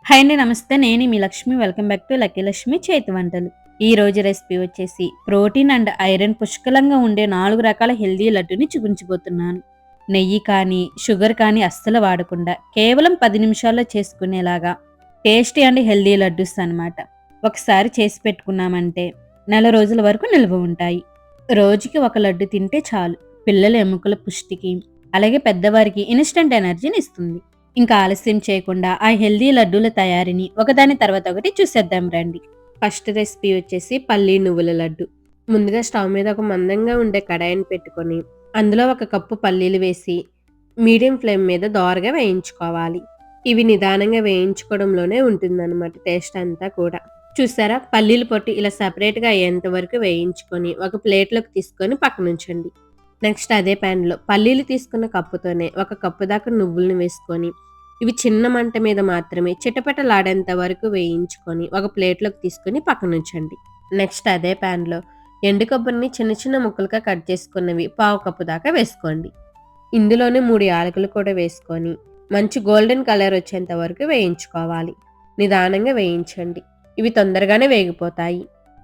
Hi అండి. నమస్తే. నేను మీ Lakshmi. Welcome back to lucky Lakshmi చేతి వంటలు. ఈ రోజు రెసిపీ వచ్చేసి ప్రోటీన్ అండ్ ఐరన్ పుష్కలంగా ఉండే 4 రకాల హెల్తీ లడ్డూని చూపించబోతున్నాను. నెయ్యి కానీ, షుగర్ కానీ అస్సలు వాడకుండా కేవలం 10 నిమిషాల్లో చేసుకునేలాగా టేస్టీ అండ్ హెల్తీ లడ్డూస్ అన్నమాట. ఒకసారి చేసి పెట్టుకున్నామంటే నెల రోజుల వరకు నిల్వ ఉంటాయి. రోజుకి ఒక లడ్డు తింటే చాలు. పిల్లల ఎముకల పుష్టికి, అలాగే పెద్దవారికి ఇన్‌స్టంట్ ఎనర్జీని ఇస్తుంది. ఇంకా ఆలస్యం చేయకుండా ఆ హెల్తీ లడ్డూల తయారీని ఒకదాని తర్వాత ఒకటి చూసేద్దాం రండి. ఫస్ట్ రెసిపీ వచ్చేసి పల్లీ నువ్వుల లడ్డు. ముందుగా స్టవ్ మీద ఒక మందంగా ఉండే కడాయిని పెట్టుకొని అందులో ఒక కప్పు పల్లీలు వేసి మీడియం ఫ్లేమ్ మీద దోరగా వేయించుకోవాలి. ఇవి నిదానంగా వేయించుకోవడంలోనే ఉంటుందన్నమాట టేస్ట్ అంతా కూడా. చూసారా, పల్లీల పొట్టు ఇలా సపరేట్గా అయ్యేంత వరకు వేయించుకొని ఒక ప్లేట్లోకి తీసుకొని పక్కనుంచండి. నెక్స్ట్ అదే ప్యాన్లో పల్లీలు తీసుకున్న కప్పుతోనే ఒక కప్పు దాకా నువ్వులను వేసుకొని ఇవి చిన్న మంట మీద మాత్రమే చిటపటలాడేంత వరకు వేయించుకొని ఒక ప్లేట్లోకి తీసుకొని పక్కనుంచండి. నెక్స్ట్ అదే ప్యాన్లో ఎండు కొబ్బరిని చిన్న చిన్న ముక్కలుగా కట్ చేసుకున్నవి పావు కప్పు దాకా వేసుకోండి. ఇందులోనే 3 యాలకులు కూడా వేసుకొని మంచి గోల్డెన్ కలర్ వచ్చేంత వరకు వేయించుకోవాలి. నిదానంగా వేయించండి. ఇవి తొందరగానే వేగిపోతాయి.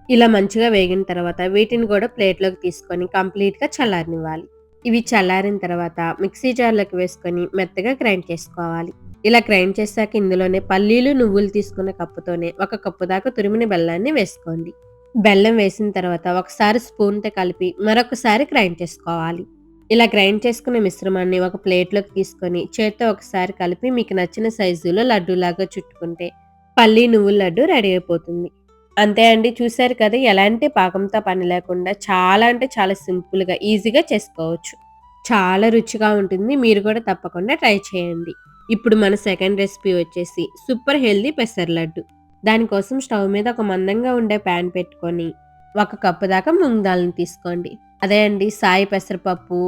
ఇలా మంచిగా వేగిన తర్వాత వీటిని కూడా ప్లేట్లోకి తీసుకొని కంప్లీట్గా చల్లారనివ్వాలి. ఇవి చల్లారిన తర్వాత మిక్సీ జార్లోకి వేసుకొని మెత్తగా గ్రైండ్ చేసుకోవాలి. ఇలా గ్రైండ్ చేశాక ఇందులోనే పల్లీలు నువ్వులు తీసుకున్న కప్పుతోనే ఒక కప్పు దాకా తురిమిన బెల్లాన్ని వేసుకోండి. బెల్లం వేసిన తర్వాత ఒకసారి స్పూన్తో కలిపి మరొకసారి గ్రైండ్ చేసుకోవాలి. ఇలా గ్రైండ్ చేసుకున్న మిశ్రమాన్ని ఒక ప్లేట్లోకి తీసుకొని చేత్తో ఒకసారి కలిపి మీకు నచ్చిన సైజులో లడ్డూలాగా చుట్టుకుంటే పల్లీ నువ్వుల లడ్డు రెడీ అయిపోతుంది. అంతే అండి. చూసారు కదా, ఎలాంటి పాకంతో పని లేకుండా చాలా అంటే చాలా సింపుల్‌గా, ఈజీగా చేసుకోవచ్చు. చాలా రుచిగా ఉంటుంది. మీరు కూడా తప్పకుండా ట్రై చేయండి. ఇప్పుడు మన సెకండ్ రెసిపీ వచ్చేసి సూపర్ హెల్తీ పెసర లడ్డు. దానికోసం స్టవ్ మీద ఒక మందంగా ఉండే ప్యాన్ పెట్టుకొని ఒక కప్పు దాకా మూంగ్ దాల్‌ని తీసుకోండి. అదే అండి, సాయి పెసరపప్పు,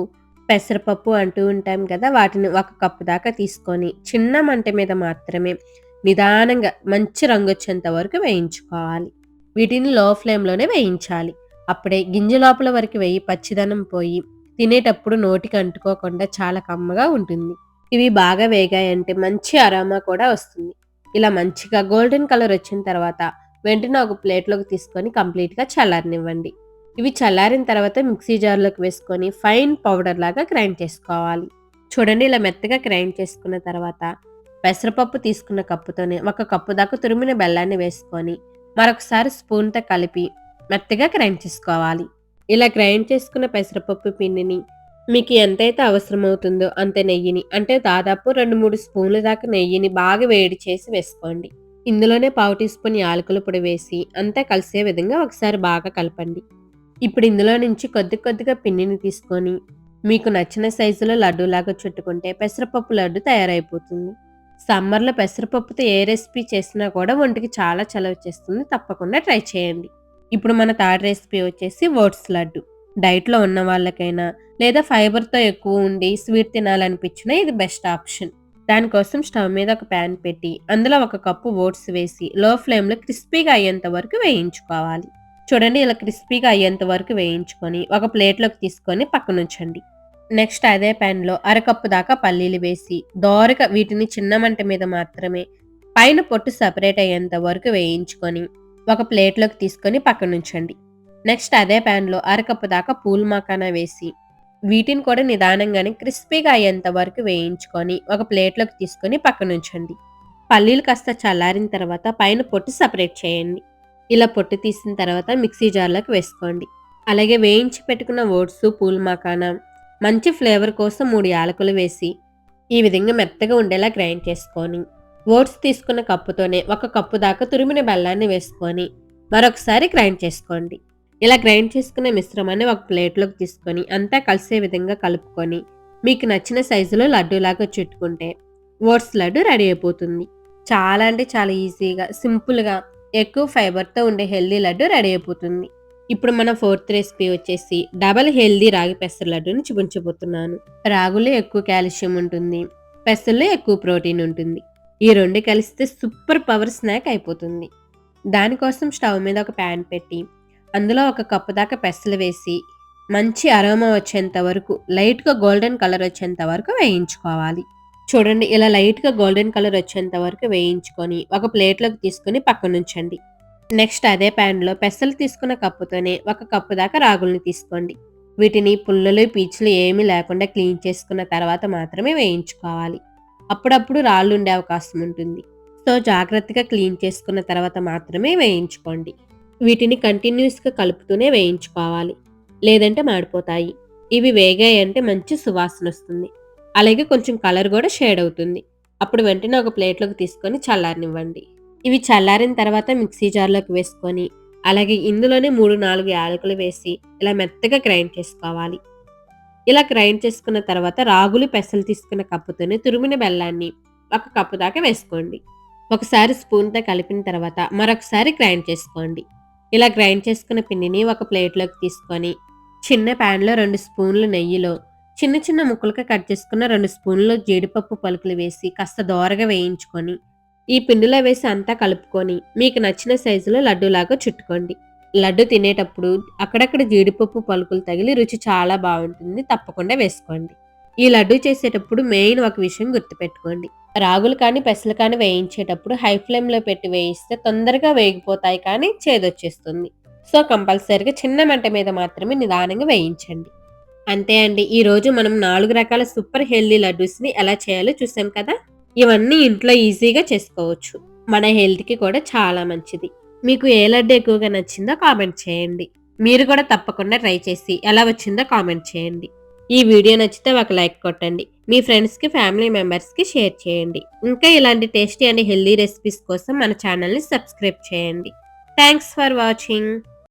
పెసరపప్పు అంటూ ఉంటాం కదా! వాటిని ఒక కప్పు దాకా తీసుకొని చిన్న మంట మీద మాత్రమే నిదానంగా మంచి రంగొచ్చేంత వరకు వేయించుకోవాలి. వీటిని లో ఫ్లేమ్‌లోనే వేయించాలి. అప్పుడే గింజ లోపల వరకు వేయి పచ్చిదనం పోయి తినేటప్పుడు నోటికి అంటుకోకుండా చాలా కమ్మగా ఉంటుంది. ఇవి బాగా వేగాయంటే మంచి అరోమా కూడా వస్తుంది. ఇలా మంచిగా గోల్డెన్ కలర్ వచ్చిన తర్వాత వెంటనే ఒక ప్లేట్‌లోకి తీసుకొని కంప్లీట్‌గా చల్లారనివ్వండి. ఇవి చల్లారిన తర్వాత మిక్సీ జార్‌లోకి వేసుకొని ఫైన్ పౌడర్ లాగా గ్రైండ్ చేసుకోవాలి. చూడండి, ఇలా మెత్తగా గ్రైండ్ చేసుకున్న తర్వాత పెసరపప్పు తీసుకున్న కప్పుతోనే ఒక కప్పు దాకా తురిమిన బెల్లాన్ని వేసుకొని మరొకసారి స్పూన్‌తో కలిపి మెత్తగా గ్రైండ్ చేసుకోవాలి. ఇలా గ్రైండ్ చేసుకున్న పెసరపప్పు పిండిని మీకు ఎంతైతే అవసరమవుతుందో అంత నెయ్యిని, అంటే దాదాపు 2, 3 స్పూన్ల దాకా నెయ్యిని బాగా వేడి చేసి వేసుకోండి. ఇందులోనే పావు టీ స్పూన్ యాలకుల పొడి వేసి అంతా కలిసే విధంగా ఒకసారి బాగా కలపండి. ఇప్పుడు ఇందులో నుంచి కొద్ది కొద్దిగా పిండిని తీసుకొని మీకు నచ్చిన సైజులో లడ్డూలాగా చుట్టుకుంటే పెసరపప్పు లడ్డు తయారైపోతుంది. సమ్మర్‌లో పెసరపప్పుతో ఏ రెసిపీ చేసినా కూడా ఒంటికి చాలా చలవ చేస్తుంది. తప్పకుండా ట్రై చేయండి. ఇప్పుడు మన థర్డ్ రెసిపీ వచ్చేసి ఓట్స్ లడ్డు. డైట్‌లో ఉన్న వాళ్ళకైనా లేదా ఫైబర్‌తో ఎక్కువ ఉండి స్వీట్ తినాలనిపించినా ఇది బెస్ట్ ఆప్షన్. దానికోసం స్టవ్ మీద ఒక ప్యాన్ పెట్టి అందులో ఒక కప్పు ఓట్స్ వేసి లో ఫ్లేమ్‌లో క్రిస్పీగా అయ్యేంత వరకు వేయించుకోవాలి. చూడండి, ఇలా క్రిస్పీగా అయ్యేంత వరకు వేయించుకొని ఒక ప్లేట్‌లోకి తీసుకొని పక్కనుంచండి. నెక్స్ట్ అదే ప్యాన్‌లో అరకప్పు దాకా పల్లీలు వేసి దోరగా వీటిని చిన్న మంట మీద మాత్రమే పైన పొట్టు సెపరేట్ అయ్యేంత వరకు వేయించుకొని ఒక ప్లేట్‌లోకి తీసుకొని పక్కనుంచండి. నెక్స్ట్ అదే ప్యాన్‌లో అరకప్పు దాకా పూల్ మఖానా వేసి వీటిని కూడా నిదానంగానే క్రిస్పీగా అయ్యేంత వరకు వేయించుకొని ఒక ప్లేట్‌లోకి తీసుకొని పక్కనుంచండి. పల్లీలు కాస్త చల్లారిన తర్వాత పైన పొట్టు సెపరేట్ చేయండి. ఇలా పొట్టు తీసిన తర్వాత మిక్సీ జార్‌లోకి వేసుకోండి. అలాగే వేయించి పెట్టుకున్న ఓట్స్, పూల్ మఖానా, మంచి ఫ్లేవర్ కోసం 3 యాలకులు వేసి ఈ విధంగా మెత్తగా ఉండేలా గ్రైండ్ చేసుకొని ఓట్స్ తీసుకున్న కప్పుతోనే ఒక కప్పు దాకా తురిమిన బెల్లాన్ని వేసుకొని మరొకసారి గ్రైండ్ చేసుకోండి. ఇలా గ్రైండ్ చేసుకున్న మిశ్రమాన్ని ఒక ప్లేట్లోకి తీసుకొని అంతా కలిసే విధంగా కలుపుకొని మీకు నచ్చిన సైజులో లడ్డూలాగా చుట్టుకుంటే ఓట్స్ లడ్డు రెడీ అయిపోతుంది. చాలా అంటే చాలా ఈజీగా, సింపుల్‌గా, ఎక్కువ ఫైబర్‌తో ఉండే హెల్తీ లడ్డు రెడీ అయిపోతుంది. ఇప్పుడు మన ఫోర్త్ రెసిపీ వచ్చేసి డబల్ హెల్తీ రాగి పెసర లడ్డుని చూపించబోతున్నాను. రాగులో ఎక్కువ కాల్షియం ఉంటుంది. పెసల్లో ఎక్కువ ప్రోటీన్ ఉంటుంది. ఈ 2 కలిస్తే సూపర్ పవర్ స్నాక్ అయిపోతుంది. దానికోసం స్టవ్ మీద ఒక ప్యాన్ పెట్టి అందులో ఒక కప్పు దాకా పెసలు వేసి మంచి అరోమా వచ్చేంత వరకు, లైట్‌గా గోల్డెన్ కలర్ వచ్చేంత వరకు వేయించుకోవాలి. చూడండి ఇలా లైట్‌గా గోల్డెన్ కలర్ వచ్చేంత వరకు వేయించుకొని ఒక ప్లేట్‌లోకి తీసుకొని పక్కనుంచండి. నెక్స్ట్ అదే ప్యాన్‌లో పెసలు తీసుకున్న కప్పుతోనే ఒక కప్పు దాకా రాగుల్ని తీసుకోండి. వీటిని పుల్లలు, పీచులు ఏమీ లేకుండా క్లీన్ చేసుకున్న తర్వాత మాత్రమే వేయించుకోవాలి. అప్పుడప్పుడు రాళ్ళుండే అవకాశం ఉంటుంది. సో జాగ్రత్తగా క్లీన్ చేసుకున్న తర్వాత మాత్రమే వేయించుకోండి. వీటిని కంటిన్యూస్‌గా కలుపుతూనే వేయించుకోవాలి. లేదంటే మాడిపోతాయి. ఇవి వేగాయంటే మంచి సువాసనొస్తుంది. అలాగే కొంచెం కలర్ గూడా షేడ్ అవుతుంది. అప్పుడు వెంటనే ఒక ప్లేట్‌లోకి తీసుకొని చల్లారనివ్వండి. ఇవి చల్లారిన తర్వాత మిక్సీ జార్‌లోకి వేసుకొని, అలాగే ఇందులోనే 3, 4 యాలకులు వేసి ఇలా మెత్తగా గ్రైండ్ చేసుకోవాలి. ఇలా గ్రైండ్ చేసుకున్న తర్వాత రాగులు, పెసలు తీసుకున్న కప్పుతోనే తురిమిన బెల్లాన్ని ఒక కప్పు దాకా వేసుకోండి. ఒకసారి స్పూన్‌తో కలిపిన తర్వాత మరొకసారి గ్రైండ్ చేసుకోండి. ఇలా గ్రైండ్ చేసుకున్న పిండిని ఒక ప్లేట్‌లోకి తీసుకొని, చిన్న ప్యాన్‌లో 2 స్పూన్లు నెయ్యిలో చిన్న చిన్న ముక్కలుగా కట్ చేసుకున్న 2 స్పూన్లు జీడిపప్పు పలుకులు వేసి కాస్త దోరగా వేయించుకొని, ఈ పిండిలో వేసి అంతా కలుపుకొని మీకు నచ్చిన సైజులో లడ్డూలాగా చుట్టుకోండి. లడ్డు తినేటప్పుడు అక్కడక్కడ జీడిపప్పు పలుకులు తగిలి రుచి చాలా బావుంటుంది. తప్పకుండా వేసుకోండి. ఈ లడ్డు చేసేటప్పుడు మెయిన్ ఒక విషయం గుర్తుపెట్టుకోండి. రాగులు కానీ, పెసలు కానీ వేయించేటప్పుడు హై ఫ్లేమ్‌లో పెట్టి వేయిస్తే తొందరగా వేగిపోతాయి కానీ చేదొచ్చేస్తుంది. సో, కంపల్సరీగా చిన్న మంట మీద మాత్రమే నిదానంగా వేయించండి. అంతే అండి. ఈరోజు మనం 4 రకాల సూపర్ హెల్తీ లడ్డూస్‌ని ఎలా చేయాలో చూసాం కదా! ఇవన్నీ ఇంట్లో ఈజీగా చేసుకోవచ్చు. మన హెల్త్‌కి కూడా చాలా మంచిది. మీకు ఏ లడ్డు ఎక్కువగా నచ్చిందో కామెంట్ చేయండి. మీరు కూడా తప్పకుండా ట్రై చేసి ఎలా వచ్చిందో కామెంట్ చేయండి. ఈ వీడియో నచ్చితే ఒక లైక్ కొట్టండి. మీ ఫ్రెండ్స్‌కి, ఫ్యామిలీ మెంబర్స్‌కి షేర్ చేయండి. ఇంకా ఇలాంటి టేస్టీ అండ్ హెల్తీ రెసిపీస్ కోసం మన ఛానల్‌ని సబ్స్క్రైబ్ చేయండి. Thanks for watching.